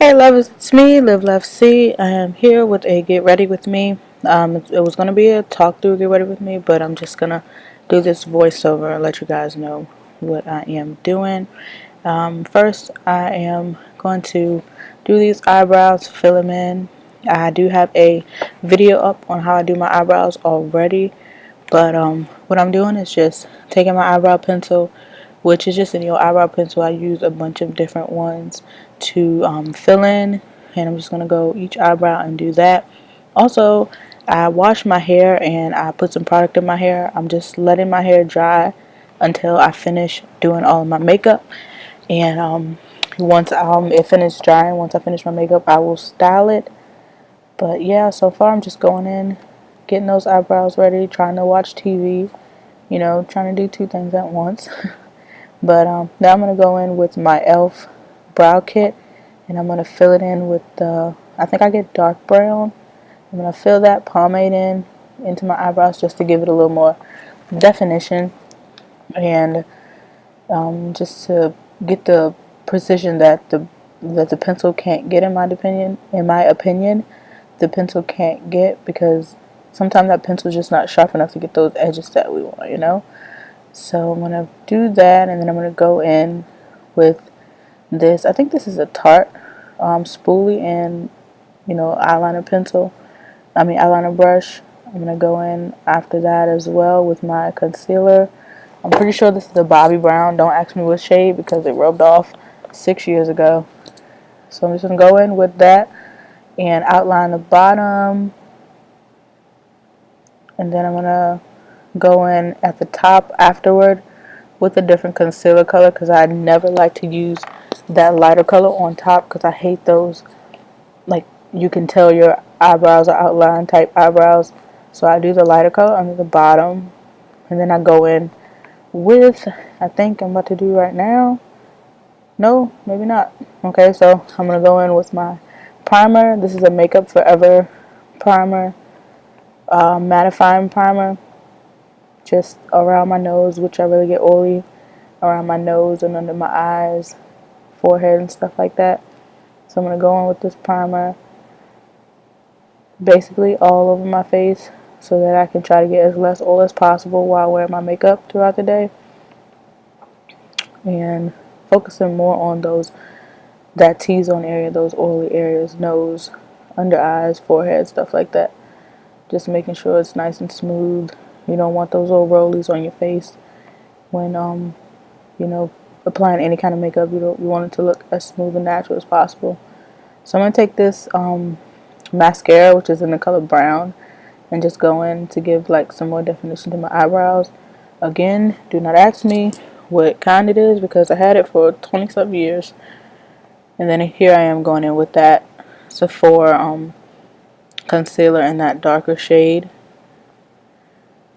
Hey lovers, it's me, Live Love See. I am here with a Get Ready With Me. It was going to be a talk through Get Ready With Me, but I'm just going to do this voiceover and let you guys know what I am doing. First, I am going to do these eyebrows, fill them in. I do have a video up on how I do my eyebrows already, but what I'm doing is just taking my eyebrow pencil, which is just in your eyebrow pencil. I use a bunch of different ones to fill in, and I'm just going to go each eyebrow and do that. Also, I wash my hair and I put some product in my hair. I'm just letting my hair dry until I finish doing all of my makeup. And once it finishes drying, once I finish my makeup, I will style it. But yeah, so far I'm just going in, getting those eyebrows ready, trying to watch TV, trying to do two things at once. But now I'm going to go in with my e.l.f. brow kit, and I'm going to fill it in with I think I get dark brown. I'm going to fill that pomade into my eyebrows just to give it a little more definition, and just to get the precision that the pencil can't get, in my opinion, the pencil can't get, because sometimes that pencil's just not sharp enough to get those edges that we want. So I'm going to do that, and then I'm going to go in with this. I think this is a Tarte spoolie and, eyeliner brush. I'm going to go in after that as well with my concealer. I'm pretty sure this is a Bobbi Brown. Don't ask me what shade because it rubbed off 6 years ago. So I'm just going to go in with that and outline the bottom. And then I'm going to go in at the top afterward with a different concealer color, because I never like to use that lighter color on top because I hate those, like, you can tell your eyebrows are outline type eyebrows. So I do the lighter color under the bottom, and then I go in with, I think I'm about to do right now. No, maybe not. Okay, so I'm going to go in with my primer. This is a Makeup Forever primer, mattifying primer, just around my nose, which I really get oily, around my nose and under my eyes, forehead and stuff like that. So I'm going to go in with this primer basically all over my face so that I can try to get as less oil as possible while wearing my makeup throughout the day, and focusing more on that T-zone area, those oily areas, nose, under eyes, forehead, stuff like that. Just making sure it's nice and smooth. You don't want those little rollies on your face when applying any kind of makeup. You want it to look as smooth and natural as possible. So I'm going to take this mascara, which is in the color brown, and just go in to give like some more definition to my eyebrows. Again, do not ask me what kind it is because I had it for 20-something years. And then here I am going in with that Sephora concealer in that darker shade.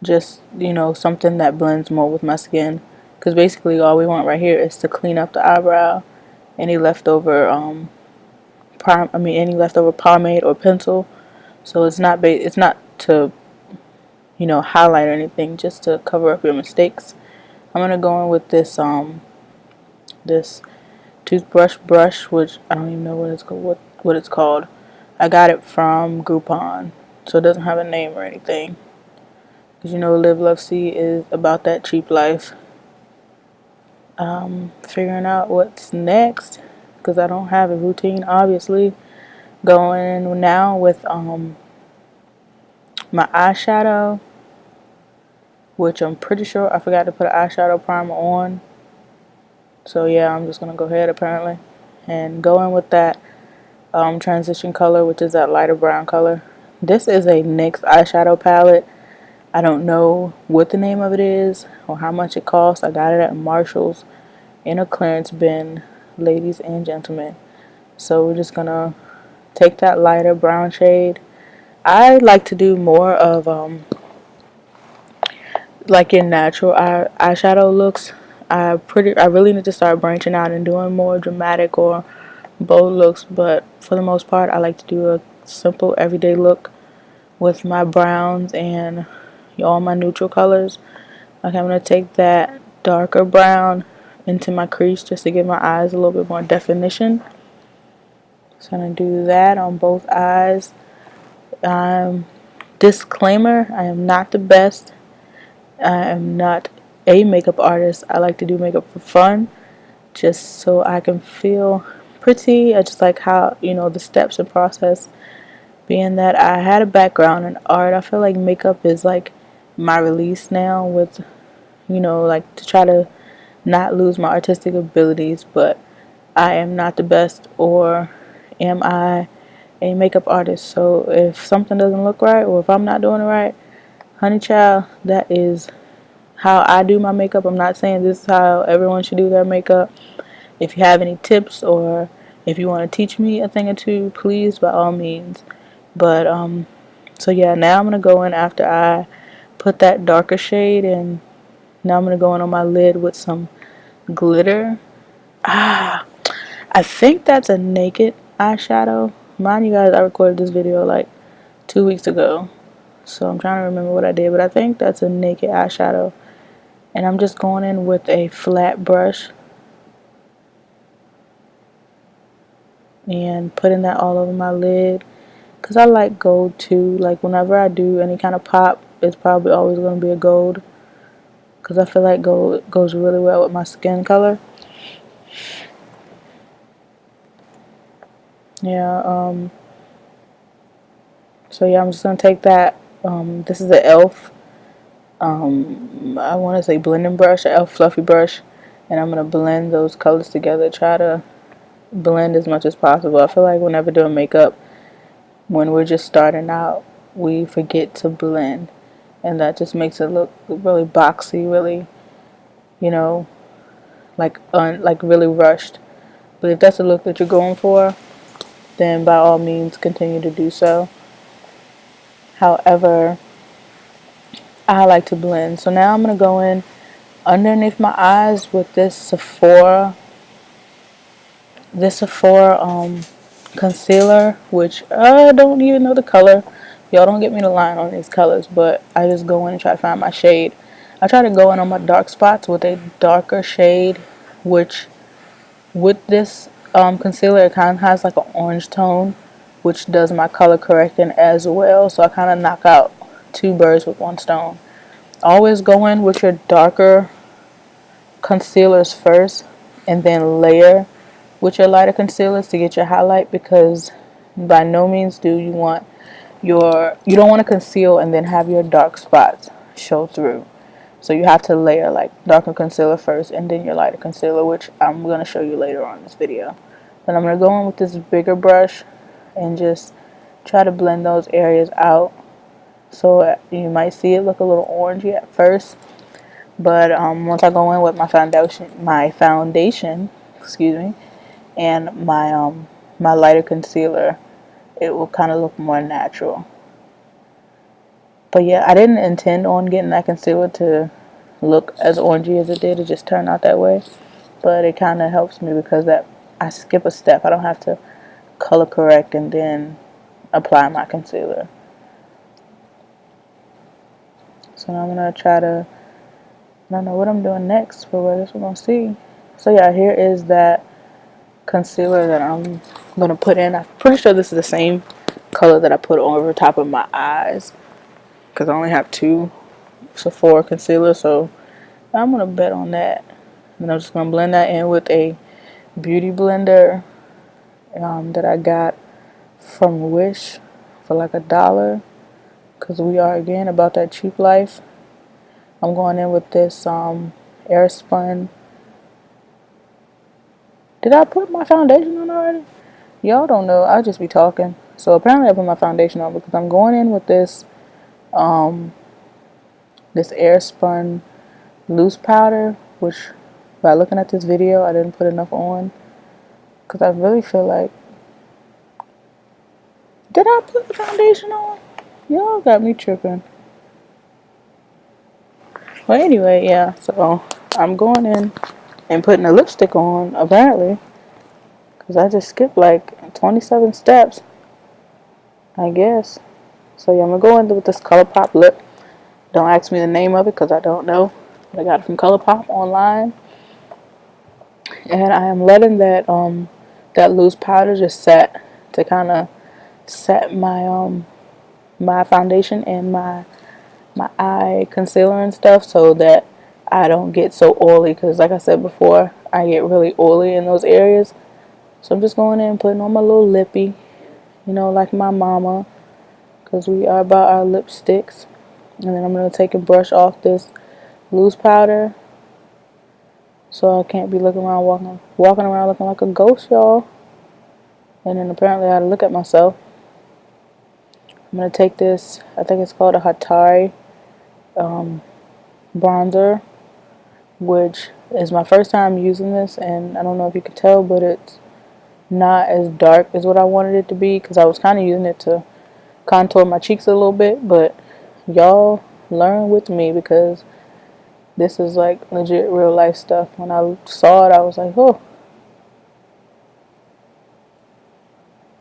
Just, something that blends more with my skin. Because basically all we want right here is to clean up the eyebrow. Any leftover any leftover pomade or pencil. So it's not to highlight or anything, just to cover up your mistakes. I'm gonna go in with this this toothbrush brush, which I don't even know what it's called. I got it from Groupon, so it doesn't have a name or anything. Because Live Love See is about that cheap life. Figuring out what's next, because I don't have a routine, obviously. Going in now with my eyeshadow, which I'm pretty sure I forgot to put an eyeshadow primer on. So yeah, I'm just going to go ahead apparently and go in with that transition color, which is that lighter brown color. This is a NYX eyeshadow palette. I don't know what the name of it is or how much it costs. I got it at Marshall's in a clearance bin, ladies and gentlemen. So we're just going to take that lighter brown shade. I like to do more of like your natural eyeshadow looks. I really need to start branching out and doing more dramatic or bold looks, but for the most part I like to do a simple everyday look with my browns and all my neutral colors. Like, I'm going to take that darker brown into my crease just to give my eyes a little bit more definition. So I'm going to do that on both eyes. Disclaimer, I am not the best. I am not a makeup artist. I like to do makeup for fun, just so I can feel pretty. I just like how, the steps and process. Being that I had a background in art, I feel like makeup is like my release now with, like to try to not lose my artistic abilities, but I am not the best, or am I a makeup artist. So if something doesn't look right, or if I'm not doing it right, honey child, that is how I do my makeup. I'm not saying this is how everyone should do their makeup. If you have any tips, or if you want to teach me a thing or two, please, by all means. But so yeah, now I'm gonna go in after I put that darker shade, and now I'm gonna go in on my lid with some glitter. I think that's a naked eyeshadow. Mind you guys, I recorded this video like 2 weeks ago, so I'm trying to remember what I did, but I think that's a naked eyeshadow. And I'm just going in with a flat brush and putting that all over my lid, because I like gold too. Like whenever I do any kind of pop, it's probably always going to be a gold, because I feel like gold goes really well with my skin color. Yeah, so yeah, I'm just going to take that, this is the e.l.f. I want to say blending brush, e.l.f. fluffy brush, and I'm going to blend those colors together, try to blend as much as possible. I feel like whenever doing makeup, when we're just starting out, we forget to blend, and that just makes it look really boxy, really, you know, like really rushed. But if that's the look that you're going for, then by all means continue to do so. However, I like to blend. So now I'm going to go in underneath my eyes with this Sephora concealer, which I don't even know the color. Y'all don't get me to line on these colors, but I just go in and try to find my shade. I try to go in on my dark spots with a darker shade, which with this concealer, it kind of has like an orange tone, which does my color correcting as well. So I kind of knock out two birds with one stone. Always go in with your darker concealers first, and then layer with your lighter concealers to get your highlight, because by no means do you want you don't want to conceal and then have your dark spots show through. So you have to layer like darker concealer first and then your lighter concealer, which I'm going to show you later on in this video. Then I'm going to go in with this bigger brush and just try to blend those areas out. So you might see it look a little orangey at first, but once I go in with my foundation, excuse me, and my lighter concealer, it will kind of look more natural. But yeah, I didn't intend on getting that concealer to look as orangey as it did. It just turned out that way. But it kind of helps me because that I skip a step. I don't have to color correct and then apply my concealer. So now I'm going to try to, I don't know what I'm doing next, but I guess we're going to see. So yeah, here is that concealer that I'm going to put in. I'm pretty sure this is the same color that I put over top of my eyes, because I only have two Sephora concealers, so I'm going to bet on that. And I'm just going to blend that in with a beauty blender that I got from Wish for like $1, because we are again about that cheap life. I'm going in with this Airspun. Did I put my foundation on already? Y'all don't know. I'll just be talking. So apparently I put my foundation on because I'm going in with this this Airspun loose powder, which by looking at this video I didn't put enough on, because I really feel like, did I put the foundation on? Y'all got me tripping. Well, anyway, yeah, so I'm going in and putting a lipstick on, apparently, because I just skipped like 27 steps, I guess. So yeah, I'm going to go in with this ColourPop lip. Don't ask me the name of it because I don't know. But I got it from ColourPop online. And I am letting that that loose powder just set to kind of set my foundation and my eye concealer and stuff, so that I don't get so oily, because like I said before, I get really oily in those areas. So I'm just going in and putting on my little lippy, like my mama, because we are about our lipsticks. And then I'm going to take a brush off this loose powder, so I can't be looking around, walking around looking like a ghost, y'all. And then apparently I had to look at myself. I'm going to take this, I think it's called a Hatari bronzer, which is my first time using this, and I don't know if you could tell, but it's not as dark as what I wanted it to be, because I was kind of using it to contour my cheeks a little bit. But y'all learn with me, because this is like legit real life stuff. When I saw it, I was like, oh.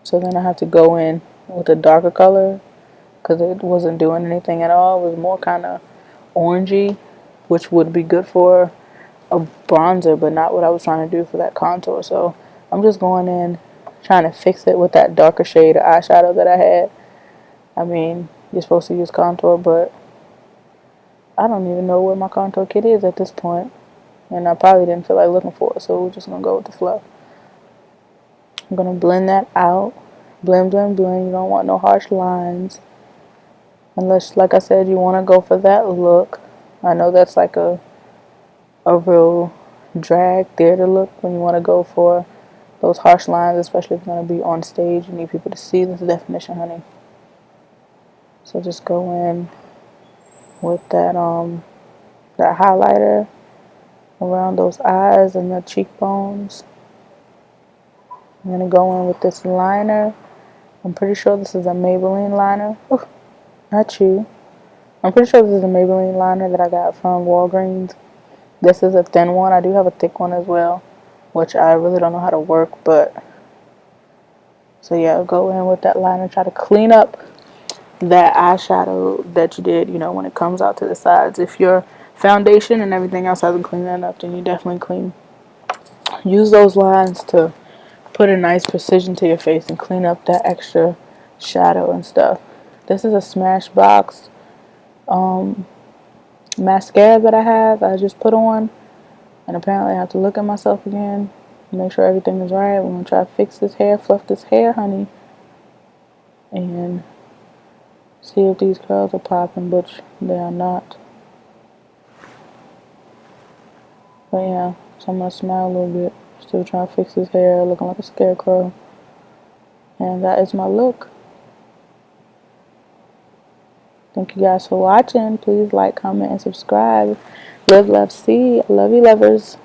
So then I have to go in with a darker color, because it wasn't doing anything at all. It was more kind of orangey, which would be good for a bronzer, but not what I was trying to do for that contour. So I'm just going in, trying to fix it with that darker shade of eyeshadow that I had. I mean, you're supposed to use contour, but I don't even know where my contour kit is at this point, and I probably didn't feel like looking for it, so we're just gonna go with the flow. I'm gonna blend that out. Blend, blend, blend. You don't want no harsh lines, unless, like I said, you want to go for that look. I know that's like a real drag theater look, when you want to go for those harsh lines, especially if you're going to be on stage. You need people to see this definition, honey. So just go in with that highlighter around those eyes and the cheekbones. I'm going to go in with this liner. I'm pretty sure this is a Maybelline liner. Ooh, not you. I'm pretty sure this is a Maybelline liner that I got from Walgreens. This is a thin one. I do have a thick one as well, which I really don't know how to work, but so yeah, go in with that liner, try to clean up that eyeshadow that you did, when it comes out to the sides. If your foundation and everything else hasn't cleaned that up, then you definitely use those lines to put a nice precision to your face and clean up that extra shadow and stuff. This is a Smashbox mascara that I just put on, and apparently I have to look at myself again, make sure everything is right. We're gonna try to fix this hair, fluff this hair, honey, and see if these curls are popping, which they are not. But yeah, so I'm gonna smile a little bit, still trying to fix this hair, looking like a scarecrow. And that is my look. Thank you guys for watching. Please like, comment, and subscribe. Live, love, see. I love you, lovers.